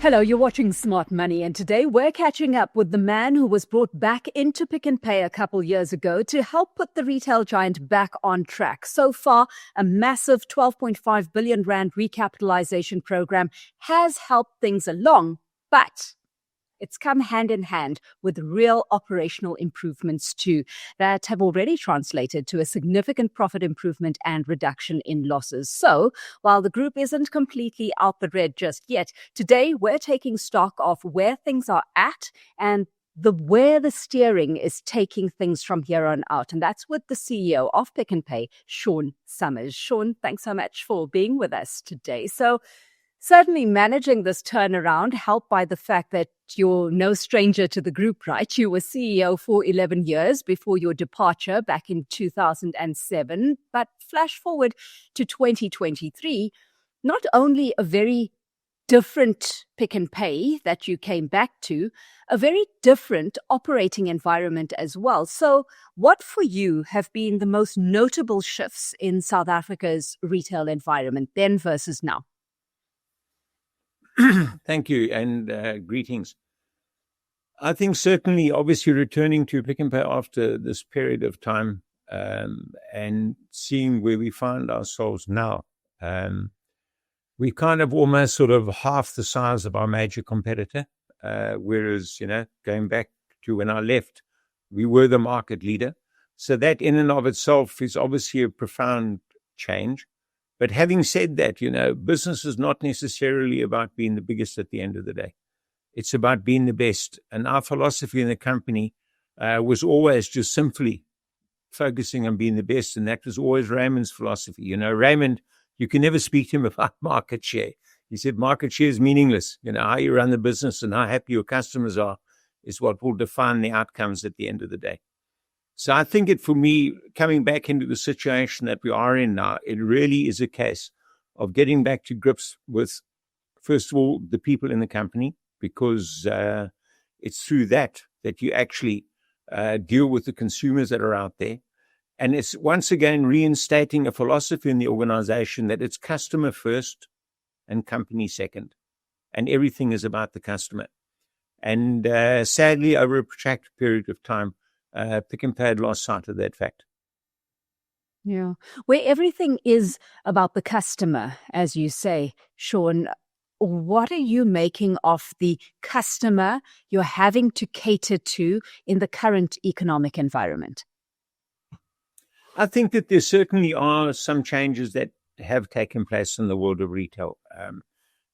Hello, you're watching Smart Money, and today we're catching up with the man who was brought back into Pick n Pay a couple years ago to help put the retail giant back on track. So far, a massive 12.5 billion rand recapitalization program has helped things along, but it's come hand in hand with real operational improvements too that have already translated to a significant profit improvement and reduction in losses. So while the group isn't completely out the red just yet, today we're taking stock of where things are at and where the steering is taking things from here on out. And that's with the CEO of Pick n Pay, Sean Summers. Sean, thanks so much for being with us today. So certainly managing this turnaround, helped by the fact that you're no stranger to the group, right? You were CEO for 11 years before your departure back in 2007. But flash forward to 2023, not only a very different Pick n Pay that you came back to, a very different operating environment as well. So what for you have been the most notable shifts in South Africa's retail environment then versus now? Thank you, and greetings. I think certainly, obviously, returning to Pick n Pay after this period of time and seeing where we find ourselves now, we kind of almost sort of half the size of our major competitor, whereas, going back to when I left, we were the market leader. So that in and of itself is obviously a profound change. But having said that, business is not necessarily about being the biggest at the end of the day. It's about being the best. And our philosophy in the company was always just simply focusing on being the best. And that was always Raymond's philosophy. Raymond, you can never speak to him about market share. He said market share is meaningless. How you run the business and how happy your customers are is what will define the outcomes at the end of the day. So I think for me, coming back into the situation that we are in now, it really is a case of getting back to grips with, first of all, the people in the company, because it's through that you actually deal with the consumers that are out there. And it's once again reinstating a philosophy in the organization that it's customer first and company second. And everything is about the customer. And sadly, over a protracted period of time, Pick n Pay had lost sight of that fact. Yeah. Where everything is about the customer, as you say, Sean, what are you making of the customer you're having to cater to in the current economic environment? I think that there certainly are some changes that have taken place in the world of retail.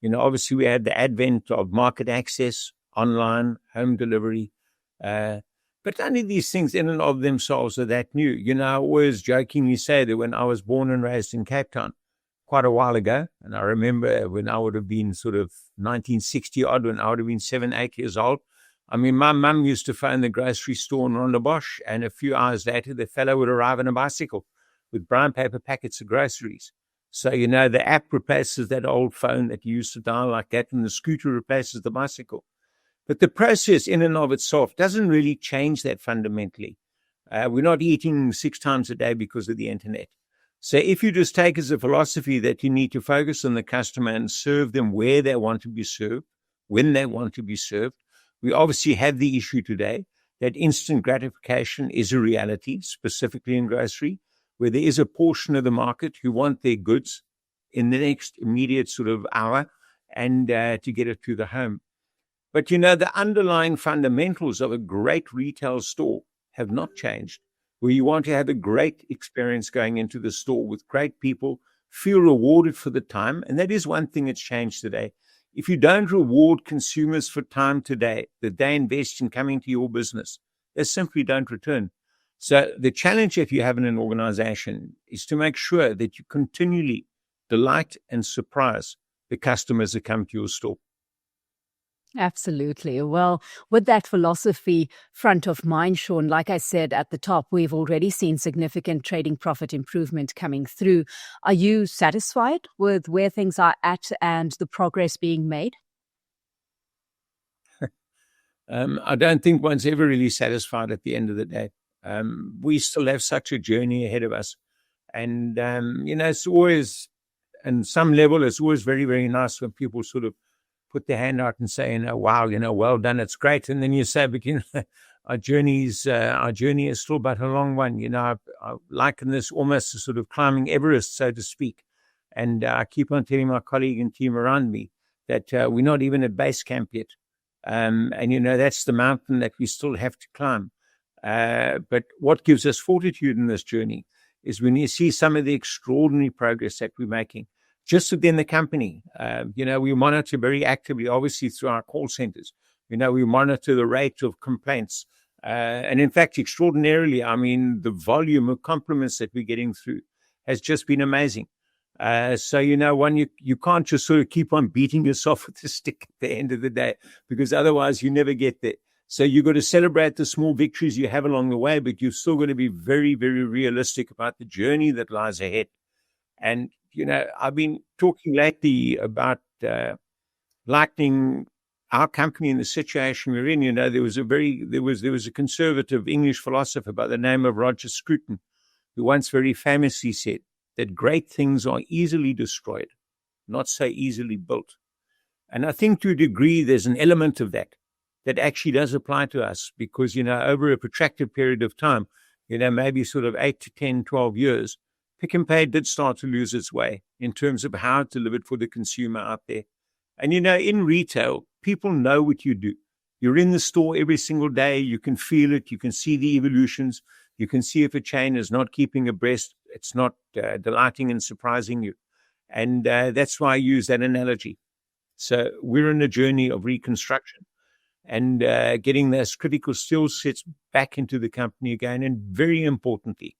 Obviously we had the advent of market access, online, home delivery, but none of these things in and of themselves are that new. I always jokingly say that when I was born and raised in Cape Town quite a while ago, and I remember when I would have been sort of 1960 odd, when I would have been 7, 8 years old. I mean, my mum used to phone the grocery store in Rondebosch, and a few hours later, the fellow would arrive on a bicycle with brown paper packets of groceries. So, the app replaces that old phone that you used to dial like that, and the scooter replaces the bicycle. But the process in and of itself doesn't really change that fundamentally. We're not eating 6 times a day because of the internet. So if you just take as a philosophy that you need to focus on the customer and serve them where they want to be served, when they want to be served, we obviously have the issue today that instant gratification is a reality, specifically in grocery, where there is a portion of the market who want their goods in the next immediate sort of hour and to get it to the home. But, the underlying fundamentals of a great retail store have not changed, where you want to have a great experience going into the store with great people, feel rewarded for the time. And that is one thing that's changed today. If you don't reward consumers for time today, that they invest in coming to your business, they simply don't return. So the challenge that you have in an organization is to make sure that you continually delight and surprise the customers that come to your store. Absolutely. Well, with that philosophy front of mind, Sean, like I said at the top, we've already seen significant trading profit improvement coming through. Are you satisfied with where things are at and the progress being made? I don't think one's ever really satisfied at the end of the day. We still have such a journey ahead of us. And, it's always, on some level, it's always very, very nice when people sort of put their hand out and say, wow, well done, it's great. And then you say, but our journey is still but a long one. I liken this almost to sort of climbing Everest, so to speak. And I keep on telling my colleague and team around me that we're not even at base camp yet. And that's the mountain that we still have to climb. But what gives us fortitude in this journey is when you see some of the extraordinary progress that we're making just within the company. We monitor very actively, obviously, through our call centers. We monitor the rate of complaints. And in fact, extraordinarily, the volume of compliments that we're getting through has just been amazing. So, you can't just sort of keep on beating yourself with a stick at the end of the day, because otherwise you never get there. So you've got to celebrate the small victories you have along the way, but you've still got to be very, very realistic about the journey that lies ahead. And, I've been talking lately about likening our company in the situation we're in. There was a conservative English philosopher by the name of Roger Scruton, who once very famously said that great things are easily destroyed, not so easily built. And I think to a degree there's an element of that actually does apply to us, because, over a protracted period of time, maybe sort of 8 to 10, 12 years, Pick n Pay did start to lose its way in terms of how it delivered for the consumer out there. And, in retail, people know what you do. You're in the store every single day. You can feel it. You can see the evolutions. You can see if a chain is not keeping abreast. It's not delighting and surprising you. And that's why I use that analogy. So we're in a journey of reconstruction and getting those critical skill sets back into the company again. And very importantly,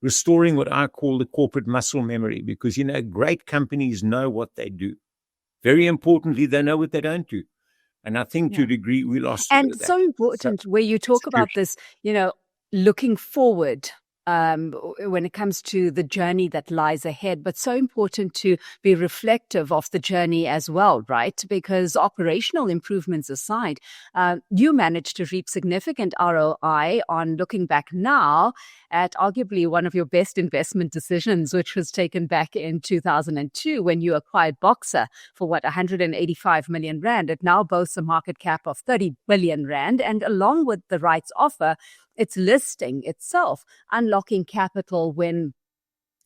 restoring what I call the corporate muscle memory, because, great companies know what they do. Very importantly, they know what they don't do. And I think to a degree we lost. And so important where you talk about this, looking forward when it comes to the journey that lies ahead, but so important to be reflective of the journey as well, right? Because operational improvements aside, you managed to reap significant ROI on looking back now at arguably one of your best investment decisions, which was taken back in 2002 when you acquired Boxer for 185 million rand. It now boasts a market cap of 30 billion rand, and along with the rights offer, its listing itself, unlocking capital when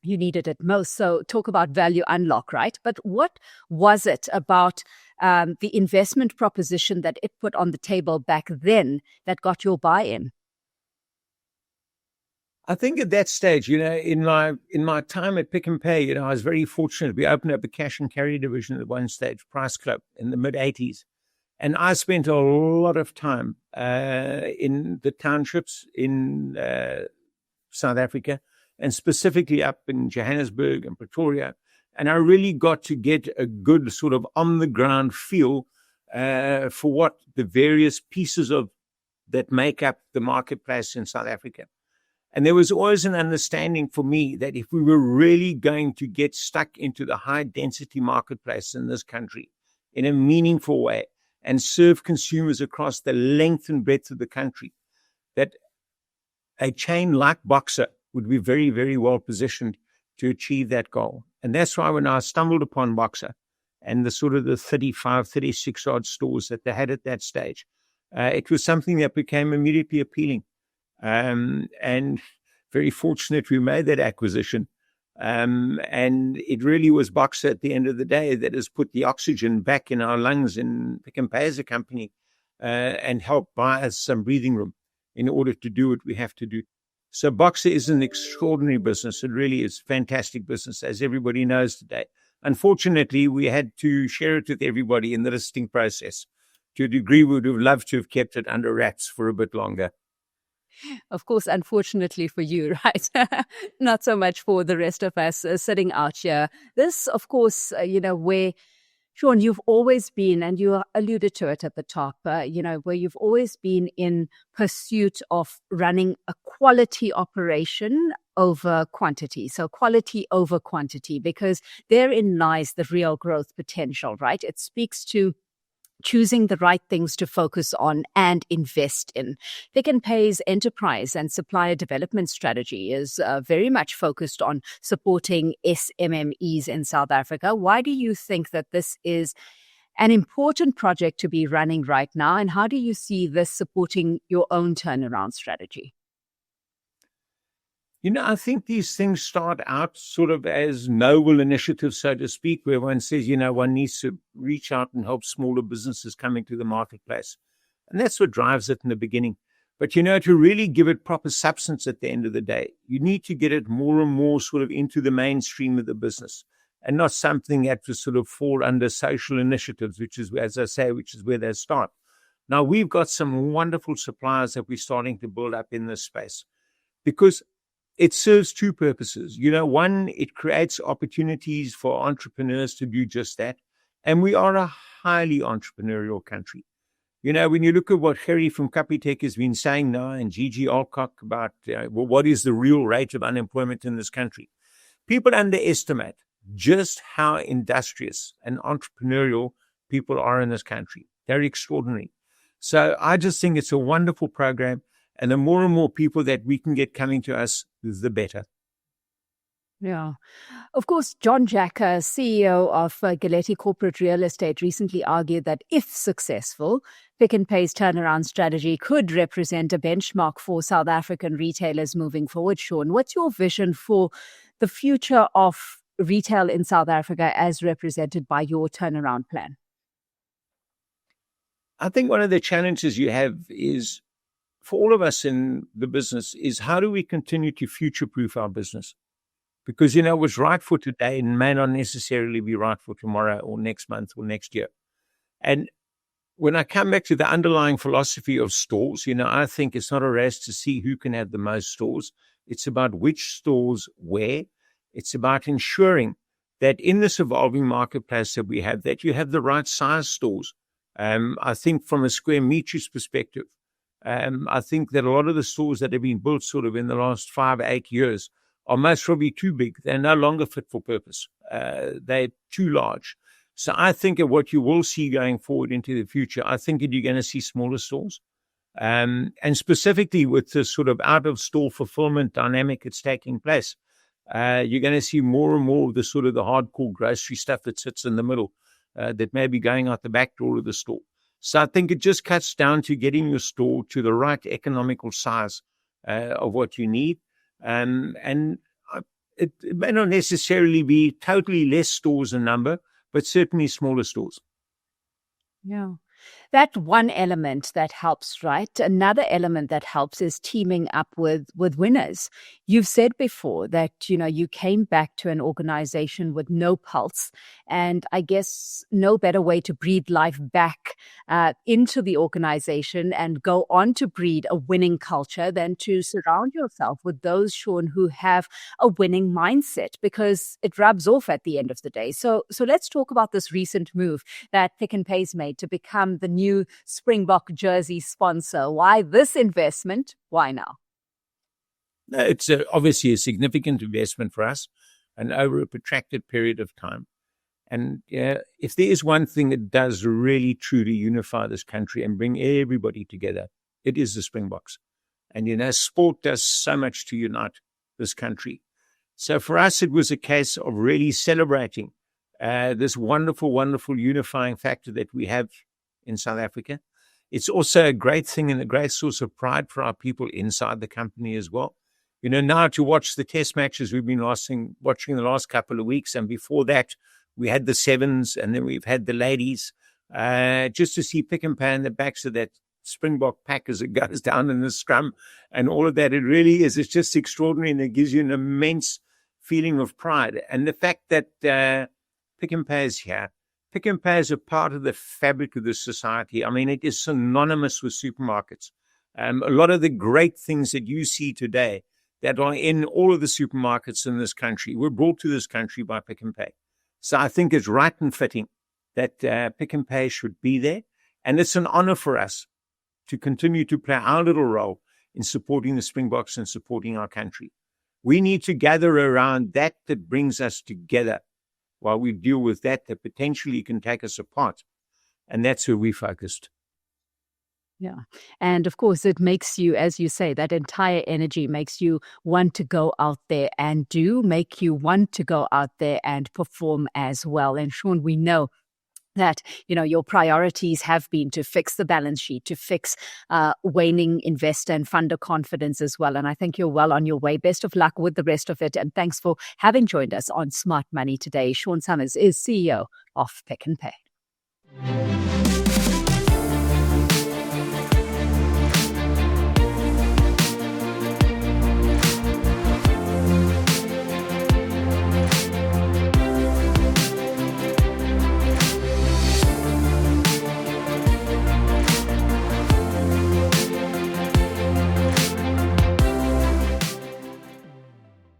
you needed it most. So talk about value unlock, right? But what was it about the investment proposition that it put on the table back then that got your buy-in? I think at that stage, in my time at Pick n Pay, I was very fortunate. We opened up a cash and carry division at one stage, Price Club, in the mid-'80s. And I spent a lot of time in the townships in South Africa, and specifically up in Johannesburg and Pretoria. And I really got to get a good sort of on-the-ground feel for what the various pieces of that make up the marketplace in South Africa. And there was always an understanding for me that if we were really going to get stuck into the high-density marketplace in this country in a meaningful way, and serve consumers across the length and breadth of the country, that a chain like Boxer would be very, very well positioned to achieve that goal. And that's why when I stumbled upon Boxer and the sort of the 35, 36 odd stores that they had at that stage, it was something that became immediately appealing. And very fortunate we made that acquisition. And it really was Boxer at the end of the day that has put the oxygen back in our lungs in Pick n Pay as a company, and helped buy us some breathing room in order to do what we have to do. So Boxer is an extraordinary business. It really is fantastic business, as everybody knows today. Unfortunately, we had to share it with everybody in the listing process. To a degree, we would have loved to have kept it under wraps for a bit longer. Of course, unfortunately for you, right? Not so much for the rest of us sitting out here. This, of course, where, Sean, you've always been, and you alluded to it at the top, where you've always been in pursuit of running a quality operation over quantity. So quality over quantity, because therein lies the real growth potential, right? It speaks to choosing the right things to focus on and invest in. Pick n Pay's enterprise and supplier development strategy is very much focused on supporting SMMEs in South Africa. Why do you think that this is an important project to be running right now? And how do you see this supporting your own turnaround strategy? I think these things start out sort of as noble initiatives, so to speak, where one says, one needs to reach out and help smaller businesses come into the marketplace. And that's what drives it in the beginning. But, to really give it proper substance at the end of the day, you need to get it more and more sort of into the mainstream of the business and not something that will sort of fall under social initiatives, which is, as I say, which is where they start. Now, we've got some wonderful suppliers that we're starting to build up in this space because it serves two purposes. One, it creates opportunities for entrepreneurs to do just that. And we are a highly entrepreneurial country. When you look at what Harry from Capitec has been saying now and Gigi Alcock about what is the real rate of unemployment in this country, people underestimate just how industrious and entrepreneurial people are in this country. They're extraordinary. So I just think it's a wonderful program. And the more and more people that we can get coming to us, the better. Yeah. Of course, John Jacker, CEO of Galetti Corporate Real Estate, recently argued that if successful, Pick n Pay's turnaround strategy could represent a benchmark for South African retailers moving forward. Sean, what's your vision for the future of retail in South Africa as represented by your turnaround plan? I think one of the challenges you have is, for all of us in the business, is how do we continue to future-proof our business? Because, what's right for today may not necessarily be right for tomorrow or next month or next year. And when I come back to the underlying philosophy of stores, I think it's not a race to see who can have the most stores. It's about which stores where. It's about ensuring that in this evolving marketplace that we have, that you have the right size stores. I think from a square meters perspective, I think that a lot of the stores that have been built sort of in the last 5-8 years are most probably too big. They're no longer fit for purpose. They're too large. So I think of what you will see going forward into the future, I think that you're going to see smaller stores. And specifically with the sort of out-of-store fulfillment dynamic that's taking place, you're going to see more and more of the sort of the hardcore grocery stuff that sits in the middle that may be going out the back door of the store. So I think it just cuts down to getting your store to the right economical size of what you need. And it may not necessarily be totally less stores in number, but certainly smaller stores. Yeah. That one element that helps, right? Another element that helps is teaming up with winners. You've said before that, you came back to an organization with no pulse, and I guess no better way to breathe life back into the organization and go on to breed a winning culture than to surround yourself with those, Sean, who have a winning mindset, because it rubs off at the end of the day. So let's talk about this recent move that Pick n Pay's made to become the new Springbok jersey sponsor. Why this investment? Why now? It's obviously a significant investment for us and over a protracted period of time. And if there is one thing that does really truly unify this country and bring everybody together, it is the Springboks. And, sport does so much to unite this country. So for us, it was a case of really celebrating this wonderful, wonderful unifying factor that we have in South Africa. It's also a great thing and a great source of pride for our people inside the company as well. Now to watch the test matches we've been watching the last couple of weeks, and before that, we had the sevens, and then we've had the ladies, just to see Pick n Pay in the backs of that Springbok pack as it goes down in the scrum and all of that. It really is. It's just extraordinary, and it gives you an immense feeling of pride. And the fact that Pick n Pay is here, Pick n Pay is a part of the fabric of this society. I mean, it is synonymous with supermarkets. A lot of the great things that you see today that are in all of the supermarkets in this country were brought to this country by Pick n Pay. So I think it's right and fitting that Pick n Pay should be there. And it's an honor for us to continue to play our little role in supporting the Springboks and supporting our country. We need to gather around that brings us together while we deal with that potentially can take us apart. And that's where we focused. Yeah. And of course, it makes you, as you say, that entire energy makes you want to go out there and make you want to go out there and perform as well. And Sean, we know that, your priorities have been to fix the balance sheet, to fix waning investor and funder confidence as well. And I think you're well on your way. Best of luck with the rest of it. And thanks for having joined us on Smart Money today. Sean Summers is CEO of Pick n Pay.